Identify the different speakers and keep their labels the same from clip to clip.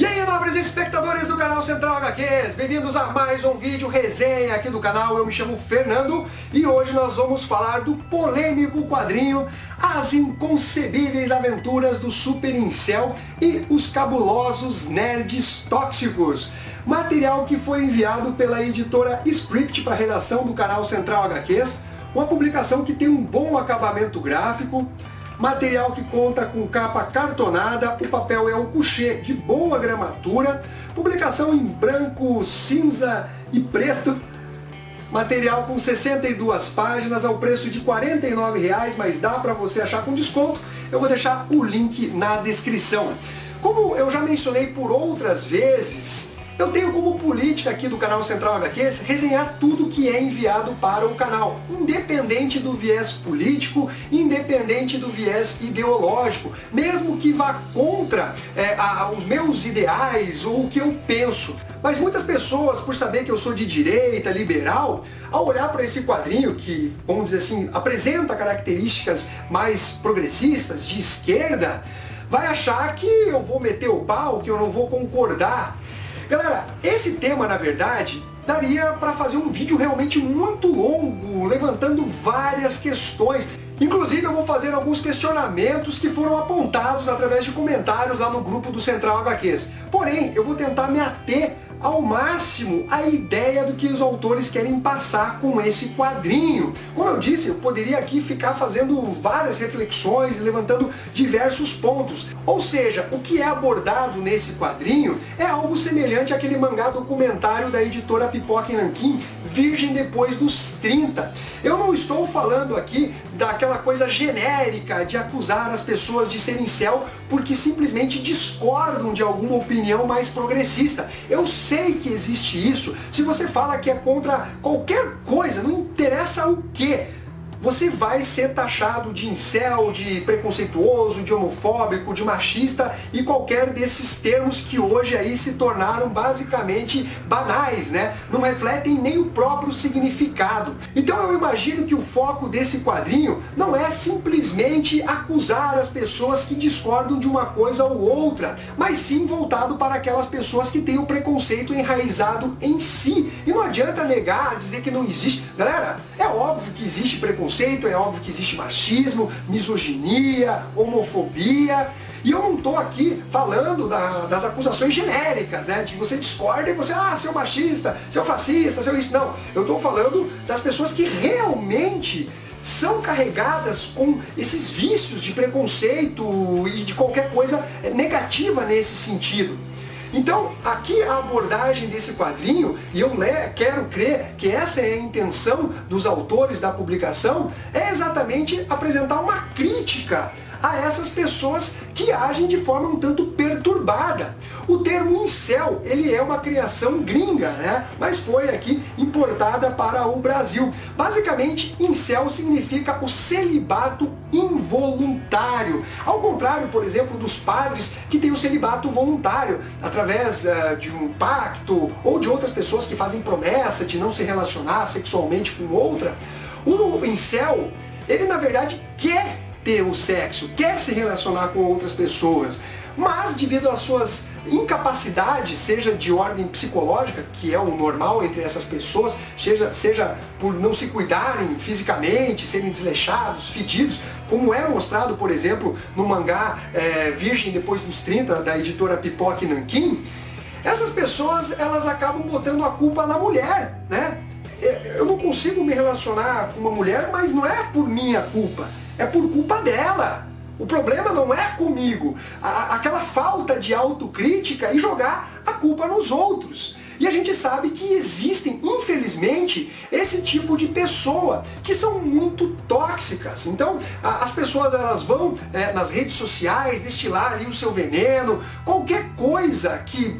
Speaker 1: E aí, nobres espectadores do canal Central HQs, bem-vindos a mais um vídeo resenha aqui do canal. Eu me chamo Fernando e hoje nós vamos falar do polêmico quadrinho As Inconcebíveis Aventuras do Super Incel e os Cabulosos Nerds Tóxicos. Material que foi enviado pela editora Script para a redação do canal Central HQs, uma publicação que tem um bom acabamento gráfico, material que conta com capa cartonada, o papel é o couché de boa gramatura, publicação em branco, cinza e preto, material com 62 páginas ao preço de R$ 49,00, mas dá para você achar com desconto. Eu vou deixar o link na descrição. Como eu já mencionei por outras vezes, eu tenho como política aqui do canal Central HQs resenhar tudo que é enviado para o canal, independente do viés político, independente do viés ideológico, mesmo que vá contra os meus ideais ou o que eu penso. Mas muitas pessoas, por saber que eu sou de direita, liberal, ao olhar para esse quadrinho que, vamos dizer assim, apresenta características mais progressistas, de esquerda, vai achar que eu vou meter o pau, que eu não vou concordar. Galera, esse tema, na verdade, daria para fazer um vídeo realmente muito longo, levantando várias questões. Inclusive, eu vou fazer alguns questionamentos que foram apontados através de comentários lá no grupo do Central HQs. Porém, eu vou tentar me ater ao máximo à ideia do que os autores querem passar com esse quadrinho. Como eu disse, eu poderia aqui ficar fazendo várias reflexões, levantando diversos pontos. Ou seja, o que é abordado nesse quadrinho é algo semelhante àquele mangá documentário da editora Pipoca e Nanquim, Virgem Depois dos 30. Eu não estou falando aqui daquela coisa genérica de acusar as pessoas de serem incel porque simplesmente discordam de alguma opinião mais progressista. Eu sei que existe isso. Se você fala que é contra qualquer coisa, não interessa o que, você vai ser taxado de incel, de preconceituoso, de homofóbico, de machista e qualquer desses termos que hoje aí se tornaram basicamente banais, né? Não refletem nem o próprio significado. Então eu imagino que o foco desse quadrinho não é simplesmente acusar as pessoas que discordam de uma coisa ou outra, mas sim voltado para aquelas pessoas que têm o preconceito enraizado em si. E não adianta negar, dizer que não existe. Galera, é óbvio que existe preconceito, é óbvio que existe machismo, misoginia, homofobia, e eu não estou aqui falando das acusações genéricas, né, de você discorda e você, seu machista, seu fascista, seu isso, não, eu estou falando das pessoas que realmente são carregadas com esses vícios de preconceito e de qualquer coisa negativa nesse sentido. Então, aqui a abordagem desse quadrinho, e eu quero crer que essa é a intenção dos autores da publicação, é exatamente apresentar uma crítica a essas pessoas que agem de forma um tanto perturbada. O termo incel, ele é uma criação gringa, né? Mas foi aqui importada para o Brasil. Basicamente, incel significa o celibato involuntário. Ao contrário, por exemplo, dos padres que têm o celibato voluntário, através de um pacto ou de outras pessoas que fazem promessa de não se relacionar sexualmente com outra. O incel, ele na verdade quer ter o sexo, quer se relacionar com outras pessoas, mas devido às suas incapacidades, seja de ordem psicológica, que é o normal entre essas pessoas, seja por não se cuidarem fisicamente, serem desleixados, fedidos, como é mostrado, por exemplo, no mangá Virgem Depois dos 30, da editora Pipoca e Nanquim, essas pessoas, elas acabam botando a culpa na mulher, né? Eu não consigo me relacionar com uma mulher, mas não é por minha culpa, é por culpa dela. O problema não é comigo. Aquela falta de autocrítica e jogar a culpa nos outros. E a gente sabe que existem, infelizmente, esse tipo de pessoa que são muito tóxicas. Então, as pessoas elas vão nas redes sociais destilar ali o seu veneno, qualquer coisa que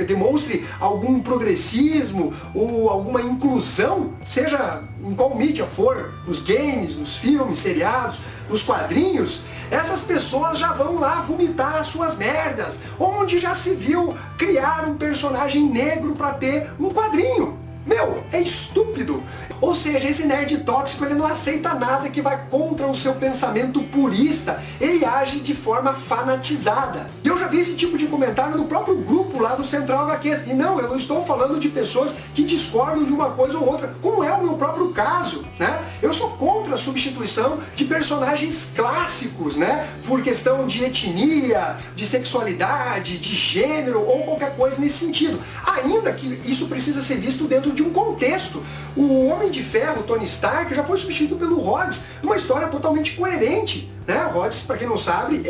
Speaker 1: demonstre algum progressismo ou alguma inclusão, seja em qual mídia for, nos games, nos filmes, seriados, nos quadrinhos, essas pessoas já vão lá vomitar as suas merdas, onde já se viu criar um personagem negro para ter um quadrinho. Meu, é estúpido. Ou seja, esse nerd tóxico, ele não aceita nada que vai contra o seu pensamento purista. Ele age de forma fanatizada. E eu já vi esse tipo de comentário no próprio grupo lá do Central HQs. E não, eu não estou falando de pessoas que discordam de uma coisa ou outra, como é o meu próprio caso, né? Eu sou contra a substituição de personagens clássicos, né? Por questão de etnia, de sexualidade, de gênero ou qualquer coisa nesse sentido. Ainda que isso precisa ser visto dentro de um contexto. O Homem de Ferro, Tony Stark, já foi substituído pelo Rhodes, numa história totalmente coerente, né? O Rhodes, para quem não sabe,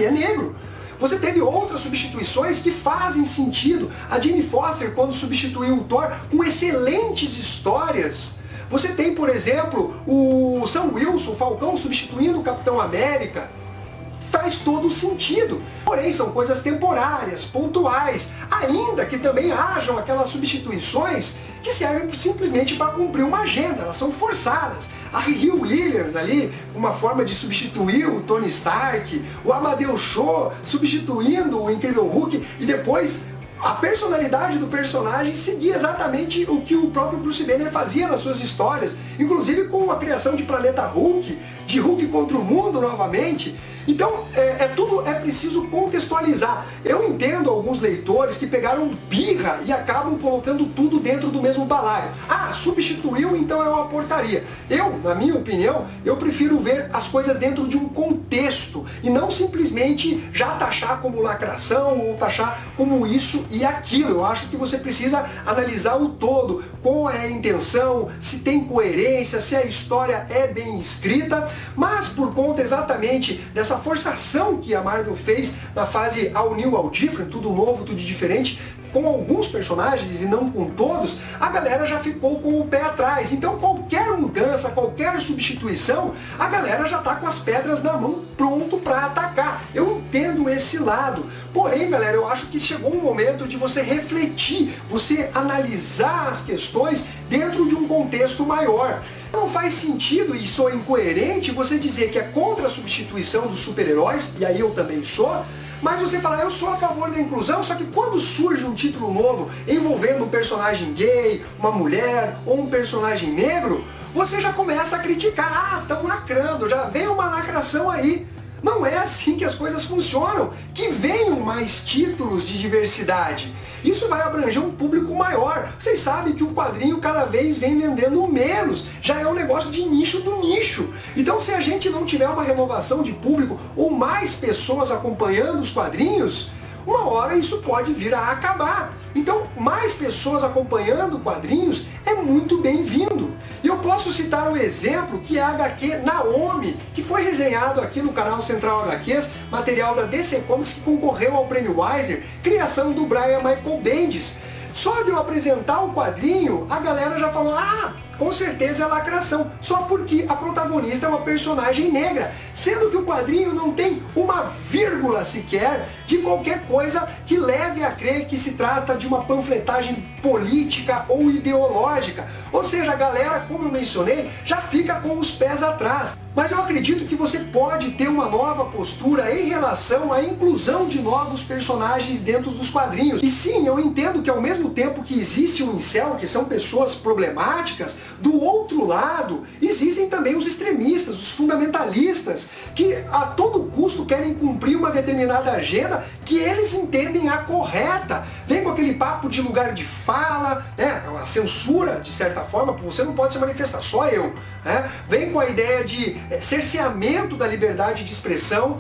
Speaker 1: é negro. Você teve outras substituições que fazem sentido. A Jane Foster, quando substituiu o Thor, com excelentes histórias. Você tem, por exemplo, o Sam Wilson, o Falcão, substituindo o Capitão América. Faz todo sentido. Porém, são coisas temporárias, pontuais, ainda que também hajam aquelas substituições que servem simplesmente para cumprir uma agenda, elas são forçadas. A Riri Williams ali, uma forma de substituir o Tony Stark, o Amadeus Cho substituindo o Incrível Hulk, e depois a personalidade do personagem seguia exatamente o que o próprio Bruce Banner fazia nas suas histórias, inclusive com a criação de Planeta Hulk, de Hulk contra o mundo novamente. Então, tudo é preciso contextualizar. Eu entendo alguns leitores que pegaram birra e acabam colocando tudo dentro do mesmo balaio. Ah, substituiu, então é uma porcaria. Eu, na minha opinião, eu prefiro ver as coisas dentro de um contexto e não simplesmente já taxar como lacração ou taxar como isso e aquilo. Eu acho que você precisa analisar o todo, qual é a intenção, se tem coerência, se a história é bem escrita, mas por conta exatamente dessa forçação que a Marvel fez na fase All New, All Different, tudo novo, tudo diferente, com alguns personagens e não com todos, a galera já ficou com o pé atrás. Então qualquer mudança, qualquer substituição, a galera já está com as pedras na mão, pronto para atacar. Eu entendo esse lado. Porém, galera, eu acho que chegou um momento de você refletir, você analisar as questões dentro de um contexto maior. Não faz sentido e soa incoerente você dizer que é contra a substituição dos super-heróis, e aí eu também sou, mas você fala, eu sou a favor da inclusão, só que quando surge um título novo envolvendo um personagem gay, uma mulher ou um personagem negro, você já começa a criticar, ah, estão lacrando, já vem uma lacração aí. Não é assim que as coisas funcionam. Que venham mais títulos de diversidade. Isso vai abranger um público maior. Vocês sabem que o quadrinho cada vez vem vendendo menos. Já é um negócio de nicho do nicho. Então se a gente não tiver uma renovação de público ou mais pessoas acompanhando os quadrinhos, uma hora isso pode vir a acabar. Então, mais pessoas acompanhando quadrinhos é muito bem-vindo. E eu posso citar um exemplo que é a HQ Naomi, que foi resenhado aqui no canal Central HQs, material da DC Comics que concorreu ao Prêmio Eisner, criação do Brian Michael Bendis. Só de eu apresentar o quadrinho, a galera já falou, ah, com certeza é lacração, só porque a protagonista é uma personagem negra, sendo que o quadrinho não tem uma vírgula sequer de qualquer coisa que leve a crer que se trata de uma panfletagem política ou ideológica. Ou seja, a galera, como eu mencionei, já fica com os pés atrás. Mas eu acredito que você pode ter uma nova postura em relação à inclusão de novos personagens dentro dos quadrinhos. E sim, eu entendo que ao mesmo tempo que existe o incel, que são pessoas problemáticas, do outro lado existem também os extremistas, os fundamentalistas, que a todo custo querem cumprir uma determinada agenda que eles entendem a correta. Vem com aquele papo de lugar de fala, né? A censura, de certa forma, você não pode se manifestar, só eu. Né? Vem com a ideia de cerceamento da liberdade de expressão,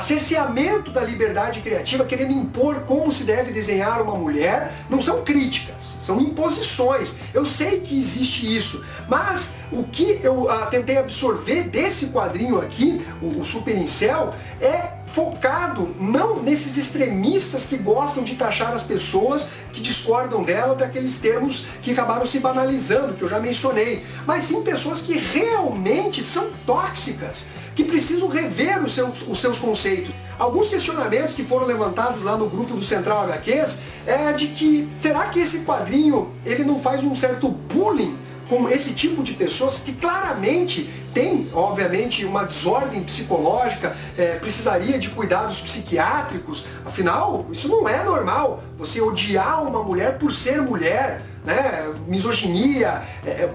Speaker 1: cerceamento da liberdade criativa, querendo impor como se deve desenhar uma mulher. Não são críticas, são imposições. Eu sei que existe isso, mas o que eu tentei absorver desse quadrinho aqui, o Super Incel, é focado não nesses extremistas que gostam de taxar as pessoas que discordam dela daqueles termos que acabaram se banalizando, que eu já mencionei, mas sim pessoas que realmente são tóxicas, que precisam rever os seus conceitos. Alguns questionamentos que foram levantados lá no grupo do Central HQs é de que, será que esse quadrinho ele não faz um certo bullying com esse tipo de pessoas que claramente tem, obviamente, uma desordem psicológica, precisaria de cuidados psiquiátricos? Afinal, isso não é normal. Você odiar uma mulher por ser mulher, né? Misoginia,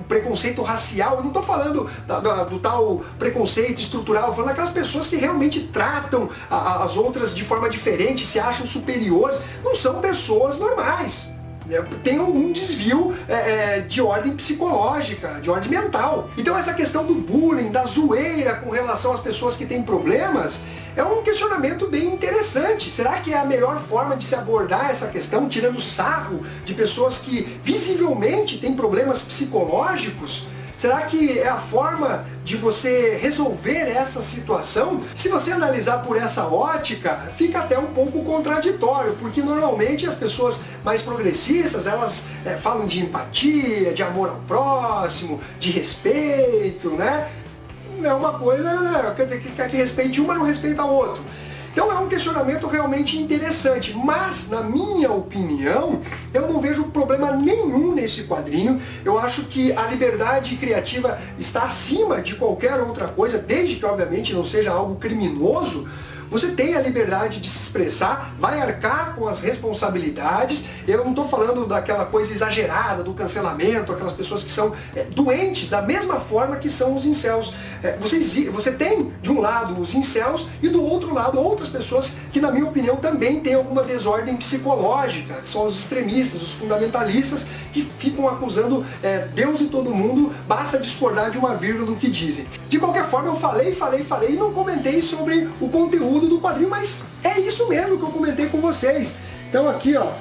Speaker 1: preconceito racial. Eu não estou falando do tal preconceito estrutural, eu falando daquelas pessoas que realmente tratam as outras de forma diferente, se acham superiores. Não são pessoas normais. Tem algum desvio de ordem psicológica, de ordem mental. Então essa questão do bullying, da zoeira com relação às pessoas que têm problemas, é um questionamento bem interessante. Será que é a melhor forma de se abordar essa questão, tirando sarro de pessoas que visivelmente têm problemas psicológicos? Será que é a forma de você resolver essa situação? Se você analisar por essa ótica, fica até um pouco contraditório, porque normalmente as pessoas mais progressistas, elas falam de empatia, de amor ao próximo, de respeito, né? É uma coisa, né? Quer dizer, que quer que respeite uma, não respeita a outro. Então é um questionamento realmente interessante, mas na minha opinião, eu não vejo problema nenhum nesse quadrinho. Eu acho que a liberdade criativa está acima de qualquer outra coisa, desde que obviamente não seja algo criminoso. Você tem a liberdade de se expressar, vai arcar com as responsabilidades. Eu não estou falando daquela coisa exagerada, do cancelamento, aquelas pessoas que são doentes, da mesma forma que são os incels. Você tem, de um lado, os incels e do outro lado, outras pessoas que, na minha opinião, também têm alguma desordem psicológica, que são os extremistas, os fundamentalistas, que ficam acusando Deus e todo mundo, basta discordar de uma vírgula do que dizem. De qualquer forma, eu falei e não comentei sobre o conteúdo do quadrinho, mas é isso mesmo que eu comentei com vocês. Então aqui, ó,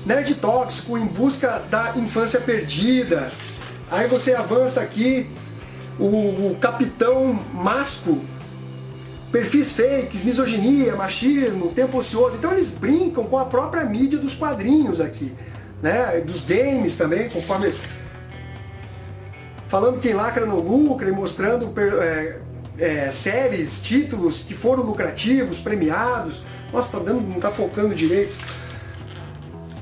Speaker 1: Nerd Tóxico, Em Busca da Infância Perdida. Aí você avança aqui, o Capitão Masco, perfis fakes, misoginia, machismo, tempo ocioso. Então eles brincam com a própria mídia dos quadrinhos aqui, né? Dos games também, conforme... Falando quem lacra não lucra e mostrando séries, títulos que foram lucrativos, premiados. Nossa, não tá focando direito.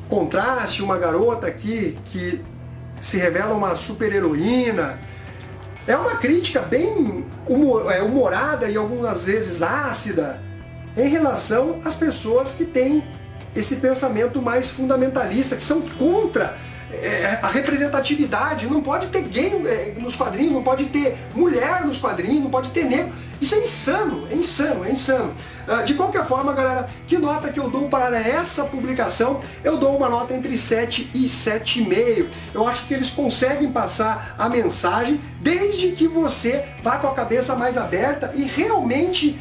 Speaker 1: Contraste, uma garota aqui que se revela uma super heroína. É uma crítica bem humorada e algumas vezes ácida em relação às pessoas que têm esse pensamento mais fundamentalista, que são contra a representatividade. Não pode ter gay nos quadrinhos, não pode ter mulher nos quadrinhos, não pode ter negro. Isso é insano, é insano, é insano. De qualquer forma, galera, que nota que eu dou para essa publicação? Eu dou uma nota entre 7 e 7,5. Eu acho que eles conseguem passar a mensagem desde que você vá com a cabeça mais aberta e realmente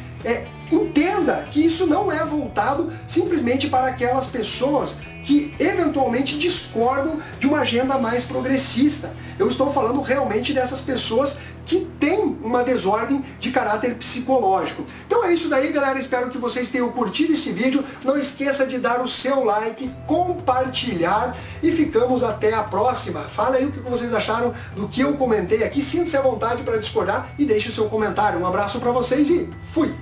Speaker 1: entenda que isso não é voltado simplesmente para aquelas pessoas que eventualmente discordam de uma agenda mais progressista. Eu estou falando realmente dessas pessoas que têm uma desordem de caráter psicológico. Então é isso daí, galera. Espero que vocês tenham curtido esse vídeo. Não esqueça de dar o seu like, compartilhar e ficamos até a próxima. Fala aí o que vocês acharam do que eu comentei aqui. Sinta-se à vontade para discordar e deixe o seu comentário. Um abraço para vocês e fui!